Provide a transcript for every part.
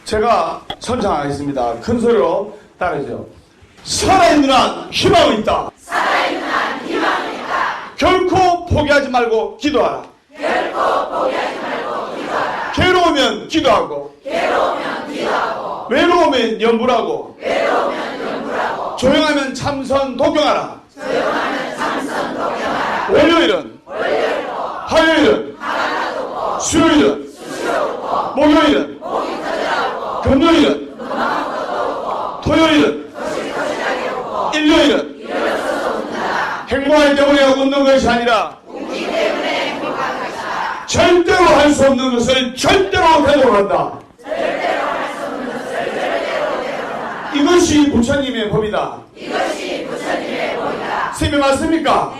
제가 선창하겠습니다. 큰 소리로 따르죠. 살아있는 한 희망이 있다. 살아있는 한 희망이 있다. 결코 포기하지 말고 기도하라. 결코 포기하지 말고 기도하라. 괴로우면 기도하고 괴로우면 기도하고 외로우면 연불하고 외로우면 연불하고 조용하면 참선 독경하라. 조용하면 참선 독경하라. 월요일은 월요일도 화요일은 하나 두고 수요일은 수시오고 목요일은 목이 터지라고 금요일은 토요일은 터지라게 오고 일요일은 일어서서 웃는다. 행복하기 때문에 웃는 것이 아니라 웃기 때문에 행복한 것이다. 절대로 할 수 없는 것을 절대로 되도록 한다. 절대로 할 수 없는 것을 절대로 되도록. 이것이 부처님의 법이다. 이것이 부처님의 법이다. 스님이 맞습니까?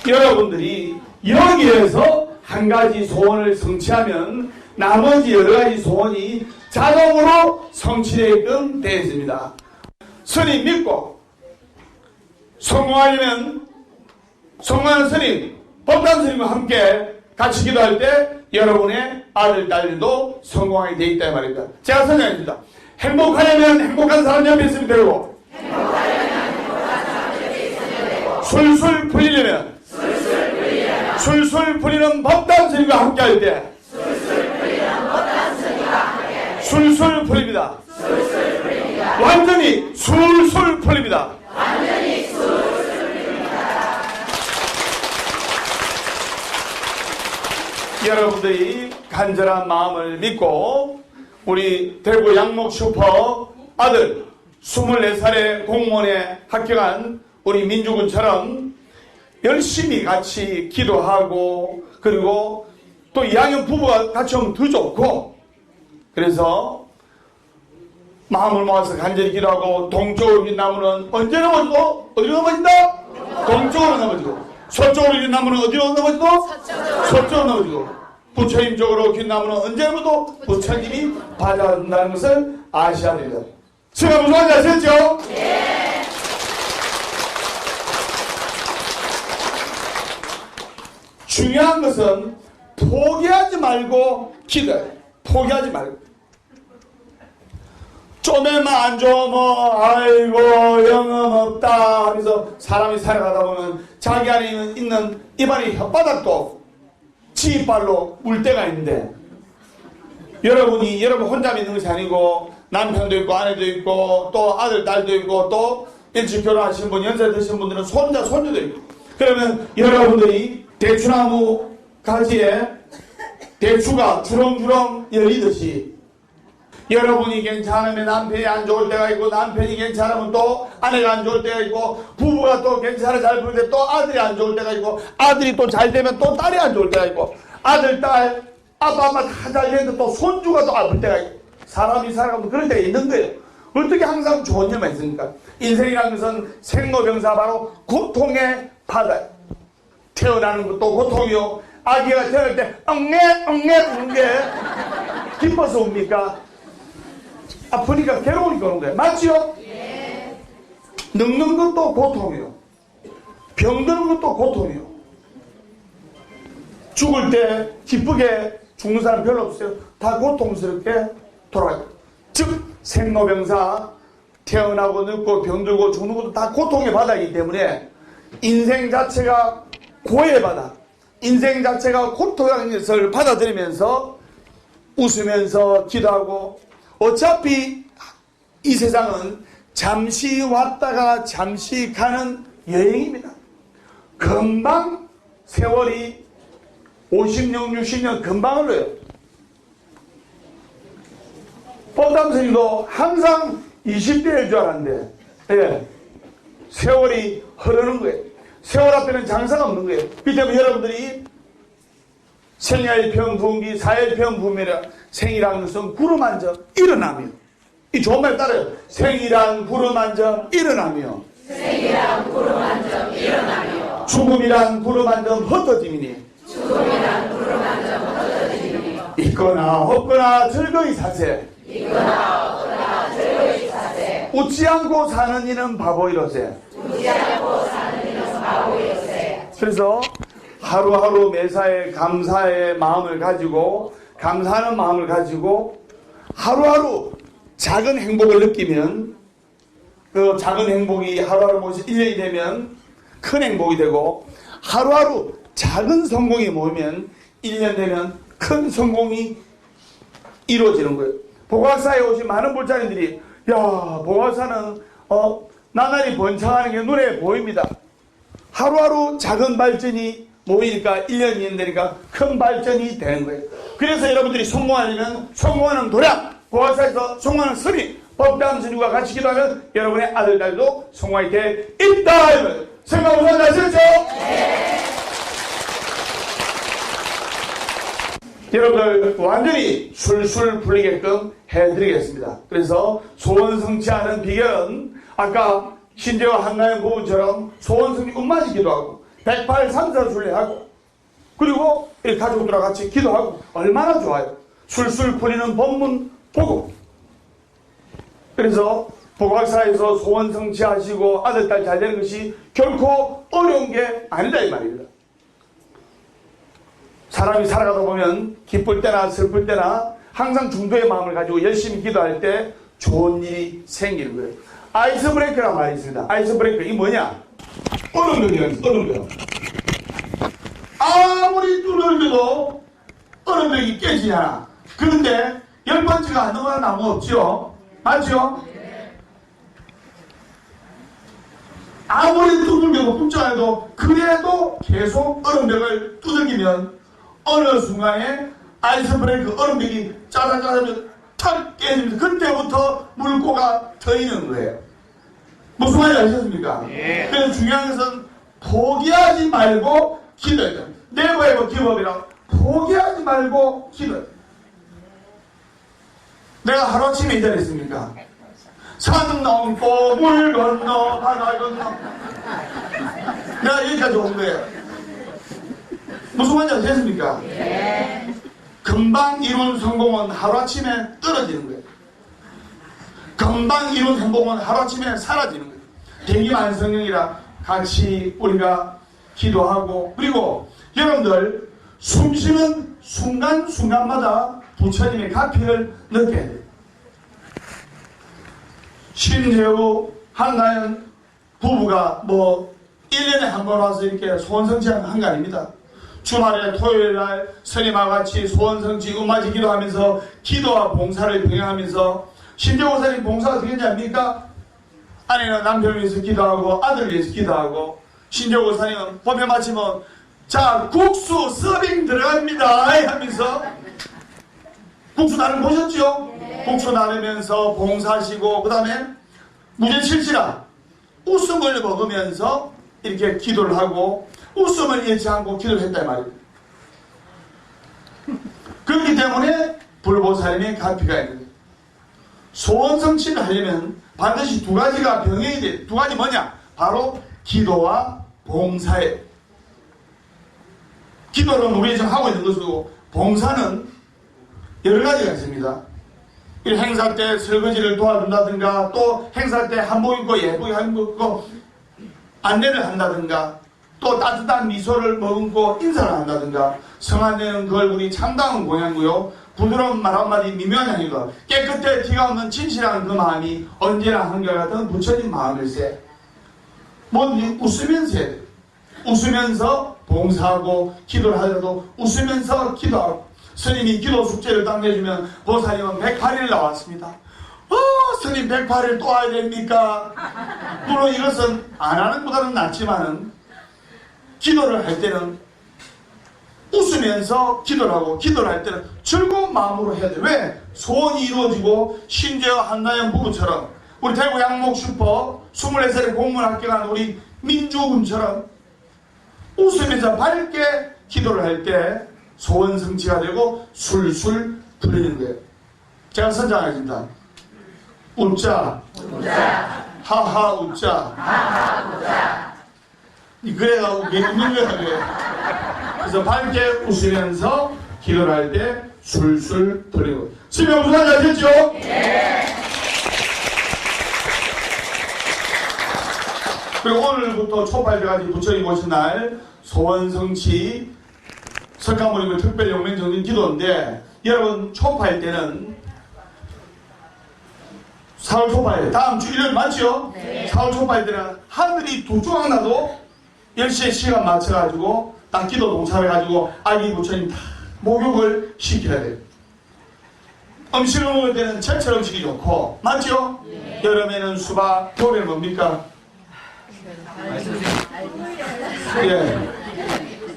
여러분들이 여기에서 한 가지 소원을 성취하면 나머지 여러 가지 소원이 자동으로 성취되게끔 되어 있습니다. 스님 믿고 성공하려면 성공하는 스님, 법단 스님과 함께 같이 기도할 때 여러분의 아들, 딸들도 성공하게 되어 있다 이 말입니다. 제가 설명합니다. 행복하려면 행복한 사람 옆에 있으면 되고 술술 풀리려면 술술 풀리는 법단 스님과 함께 할 때 술술 풀립니다. 완전히 술술 풀립니다. 여러분들이 간절한 마음을 믿고 우리 대구 양목 슈퍼 아들 24살의 공무원에 합격한 우리 민주군처럼 열심히 같이 기도하고 그리고 또 2학년 부부가 같이 오면 더 좋고 그래서 마음을 모아서 간절히 기도하고 동쪽으로 긴 나무는 언제 넘어지고 어디로 넘어진다? 동쪽으로 넘어지고 서쪽으로 긴 나무는 어디로 넘어지고? 서쪽으로 넘어지고 부처님 쪽으로 긴 나무는 언제 넘어도 부처님이 받아준다는 것을 아셔야 됩니다. 제가 무슨 말인지 아시겠죠? 네. 중요한 것은 포기하지 말고 기도해. 포기하지 말고. 좀에만 안 좋으면 아이고 영험 없다 하면서 사람이 살아가다 보면 자기 안에 있는 입안의 혓바닥도 지 이빨로 물 때가 있는데 여러분이 여러분 혼자 믿는 것이 아니고 남편도 있고 아내도 있고 또 아들 딸도 있고 또 일찍 결혼하신 분 연세 드신 분들은 손자 손주도 있고 그러면 여러분들이 대추나무 가지에 대추가 주렁주렁 열리듯이 여러분이 괜찮으면 남편이 안 좋을 때가 있고 남편이 괜찮으면 또 아내가 안 좋을 때가 있고 부부가 또 괜찮아 잘 부를 때 또 아들이 안 좋을 때가 있고 아들이 또 잘 되면 또 딸이 안 좋을 때가 있고 아들, 딸, 아빠, 엄마 다 잘 되는데 또 손주가 또 아플 때가 있고 사람이 살아가면 그럴 때가 있는 거예요. 어떻게 항상 좋은 일만 있습니까? 인생이라는 것은 생로병사 바로 고통의 바다예요. 태어나는 것도 고통이요. 아기가 태어날 때 엉nghe 게 기뻐서 웁니까? 아프니까 괴로우니까 오는 거예요. 맞지요? 예. 늙는 것도 고통이요. 병드는 것도 고통이요. 죽을 때 기쁘게 죽는 사람 별로 없어요. 다 고통스럽게 돌아가요. 즉 생로병사 태어나고 늙고 병들고 죽는 것도 다 고통의 바다이기 때문에 인생 자체가 고의 바다, 인생 자체가 고통의 것을 받아들이면서 웃으면서 기도하고 어차피 이 세상은 잠시 왔다가 잠시 가는 여행입니다. 금방 세월이 50년, 60년 금방 흘러요. 법담 스님도 항상 20대일 줄 알았는데 세월이 흐르는 거예요. 세월 앞에는 장사가 없는 거예요. 그 때문에 여러분들이 생야일평 부흥기 사일평 부흥이라 생이란 것은 구름 한 점 일어나며 이 좋은 말 따라요. 생이란 구름 한 점 일어나며 생이란 구름 한 점 일어나며 죽음이란 구름 한 점 흩어짐이니 죽음이란 구름 한 점 흩어짐이니 있거나 없거나 즐거이 사세 있거나 없거나 즐거이 사세 웃지 않고 사는 이는 바보이로세. 웃지 않고 사는 이는 바보이로세. 그래서 하루하루 매사에 감사의 마음을 가지고 감사하는 마음을 가지고 하루하루 작은 행복을 느끼면 그 작은 행복이 하루하루 모여서 1년이 되면 큰 행복이 되고 하루하루 작은 성공이 모이면 1년 되면 큰 성공이 이루어지는 거예요. 보각사에 오신 많은 불자님들이 야 보각사는 나날이 번창하는 게 눈에 보입니다. 하루하루 작은 발전이 모이니까 1년 2년 되니까 큰 발전이 되는 거예요. 그래서 여러분들이 성공하려면 성공하는 도략, 보각사에서 성공하는 스님, 법담 스님과 같이 기도하면 여러분의 아들딸도 성공하게 돼 있다. 생각 우선 하셨죠? 네. 여러분들 완전히 술술 풀리게끔 해드리겠습니다. 그래서 소원 성취하는 비결은 아까 신재와 한나연 부부처럼 소원 성취 음마지 기도하고 108삼사 순례하고 그리고 가족들과 같이 기도하고 얼마나 좋아요. 술술 풀리는 법문 보고 그래서 보각사에서 소원 성취하시고 아들, 딸 잘 되는 것이 결코 어려운 게 아니다 이 말입니다. 사람이 살아가다 보면 기쁠 때나 슬플 때나 항상 중도의 마음을 가지고 열심히 기도할 때 좋은 일이 생기는 거예요. 아이스 브레이크란 말이 있습니다. 아이스 브레이크 이 뭐냐? 얼음벽이라는 얼음벽. 아무리 뚫어도 얼음벽이 깨지잖아. 그런데 열번지가 안 넘어가는 나무 없죠? 맞죠? 아무리 두들겨도 굽져도 그래도 계속 얼음벽을 두들기면 어느 순간에 아이스 브레이크 얼음벽이 짜자짜자면 탁 깨지면서 그때부터 물고가 터이는 거예요. 무슨 말인지 아시겠습니까? 그래서 중요한 것은 포기하지 말고 기도해야 돼요. 네버에버 기업이라 포기하지 말고 기도해야 돼요. 내가 하루아침에 이 자리에 있습니까? 산 넘고 물 건너 바다 건너 내가 여기까지 온 거예요. 무슨 말인지 아시겠습니까? 예. 금방 이룬 성공은 하루아침에 떨어지는 거예요. 금방 이룬 행복은 하루아침에 사라지는 거예요. 대기만성령이라 같이 우리가 기도하고 그리고 여러분들 숨쉬는 순간순간마다 부처님의 가피를 느껴야 돼요. 신재우, 한나연 부부가 1년에 한 번 와서 이렇게 소원성취한 거 아닙니다. 주말에 토요일날 스님과 같이 소원성취 음마지 기도하면서 기도와 봉사를 병행하면서 신재우사님 봉사가 어떻게 되는지 압니까? 아내는 남편을 위해서 기도하고 아들을 위해서 기도하고 신재우사님은 법에 마치면 자 국수 서빙 들어갑니다 하면서 국수 나름 보셨죠? 국수 나르면서 봉사하시고 그 다음에 무죄칠지라 웃음을 먹으면서 이렇게 기도를 하고 웃음을 잃지 않고 기도를 했단 말이에요. 그렇기 때문에 불보살님의 가피가 있는 거예요. 소원 성취를 하려면 반드시 두 가지가 병행이 돼요. 두 가지 뭐냐? 바로 기도와 봉사예요. 기도는 우리 지금 하고 있는 것이고 봉사는 여러 가지가 있습니다. 행사 때 설거지를 도와준다든가 또 행사 때 한복 입고 예쁘게 한복 입고 안내를 한다든가 또 따뜻한 미소를 머금고 인사를 한다든가 성안되는 그 얼굴이 참다운 공양고요. 부드러운 말 한마디 미묘한 향이고 깨끗해 티가 없는 진실한 그 마음이 언제나 한결같은 부처님 마음일세. 웃으면서 해야 돼요. 웃으면서 봉사하고 기도를 하더라도 웃으면서 기도하고 스님이 기도 숙제를 딱 내주면 보살님은 108일 나왔습니다. 스님 108일 또 와야 됩니까? 물론 이것은 안 하는 것보다는 낫지만은 기도를 할 때는 웃으면서 기도를 하고 기도를 할 때는 즐거운 마음으로 해야 돼. 왜? 소원이 이루어지고 신재와 한나연 부부처럼 우리 대구 양목 슈퍼 24살에 공무원 합격한 우리 민주군처럼 웃으면서 밝게 기도를 할 때 소원 성취가 되고 술술 풀리는 거예요. 제가 선장하겠습니다. 웃자. 하하 웃자. 그래가 웃는 거야. 그래서 밝게 웃으면서 기도를 할 때 술술 풀리는 거예요. 지금 무슨 말인지 아셨죠? 네. 그리고 오늘부터 초팔때까지 부처님 오신 날 소원성취 석가모니의 특별용맹정진 기도인데, 여러분 초파일 때는 4월 초파일 다음 주 일요일 맞죠? 네. 4월 초파일 때는 하늘이 두 조각 나도 10시에 시간 맞춰가지고 딱 기도 동참해가지고 아기 부처님 다 목욕을 시켜야 돼요. 음식을 먹을 때는 제철 음식이 좋고 맞죠? 네. 여름에는 수박, 겨울에는 뭡니까? 예.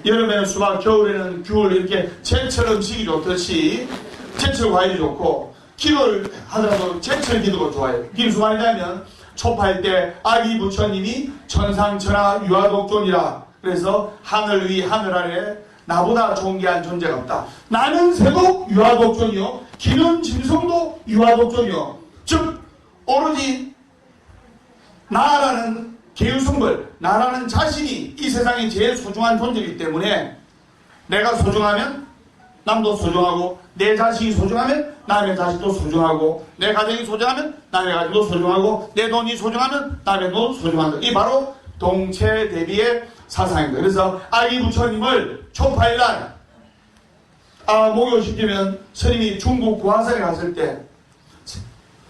여름에는 수박, 겨울에는 귤, 이렇게 제철 음식이 좋듯이 제철 과일이 좋고, 기도를 하더라도 제철 기도가 좋아요. 이게 무슨 말이냐면 초파일 때 아기 부처님이 천상천하 유아독존이라, 그래서 하늘 위 하늘 아래 나보다 존귀한 존재가 없다. 나는 새도 유아독존이요, 기는 짐승도 유아독존이요. 즉 오로지 나라는 개유성불, 나라는 자신이 이 세상에 제일 소중한 존재이기 때문에 내가 소중하면 남도 소중하고, 내 자식이 소중하면 남의 자식도 소중하고, 내 가정이 소중하면 남의 가정도 소중하고, 내 돈이 소중하면 남의 돈도 소중한다. 이 바로 동체 대비의 사상입니다. 그래서 아기 부처님을 초파일날 목욕시키면, 스님이 중국 구한산에 갔을 때,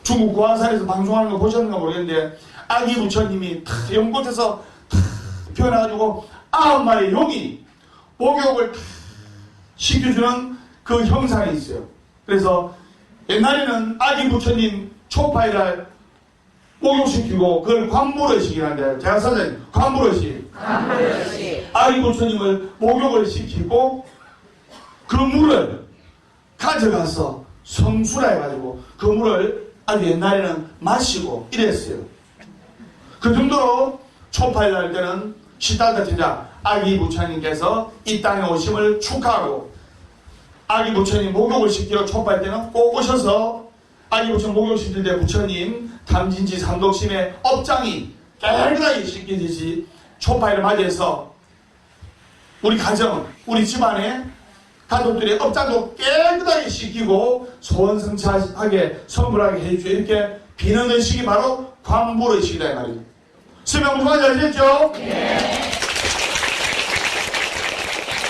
중국 구한산에서 방송하는 거 보셨는가 모르겠는데, 아기 부처님이 연꽃에서 피어나가지고 9마리 용이 목욕을 시켜주는 그 형상이 있어요. 그래서 옛날에는 아기 부처님 초파일날 목욕시키고 그걸 관불의식이라는데, 제가 선생님 관불의식, 아기 부처님을 목욕을 시키고 그 물을 가져가서 성수라 해가지고 그 물을 아주 옛날에는 마시고 이랬어요. 그 정도로 초파일 날 때는 시달다 제자 아기 부처님께서 이 땅에 오심을 축하하고, 아기 부처님 목욕을 시키러 초파일 때는 꼭 오셔서 아기 부처님 목욕시킬 때 부처님 담진지 삼독심의 업장이 깨끗하게 씻기듯이 초파일을 맞이해서 우리 가정, 우리 집안에 가족들의 업장도 깨끗하게 씻기고 소원성취하게 선물하게 해주세요. 이렇게 비는 의식이 바로 관불의식이다 이 말이죠. 설명 무슨 말인지 아시겠죠? 네.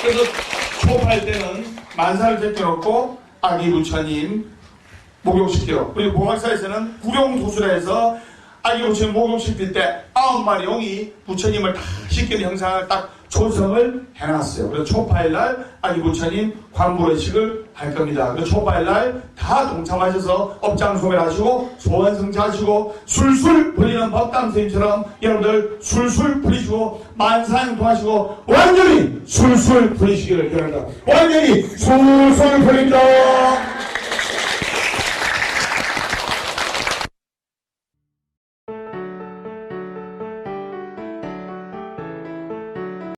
그래서 초파일 때는 만사를 제껴놓고 아기 부처님 목욕시키러, 그리고 봉학사에서는 구룡도수라 해서 아기 부처님 목욕시킬 때 9마리 용이 부처님을 다 씻기는 형상을 딱 조성을 해놨어요. 그래서 초파일날 아기 부처님 관불의식을 할 겁니다. 그래서 초파일날 다 동참하셔서 업장 소멸하시고 소원성취하시고 술술 불리는 법당 선생님처럼 여러분들 술술 불리시고 만사행통하시고 완전히 술술 불리시기를 바랍니다. 완전히 술술 불립니다.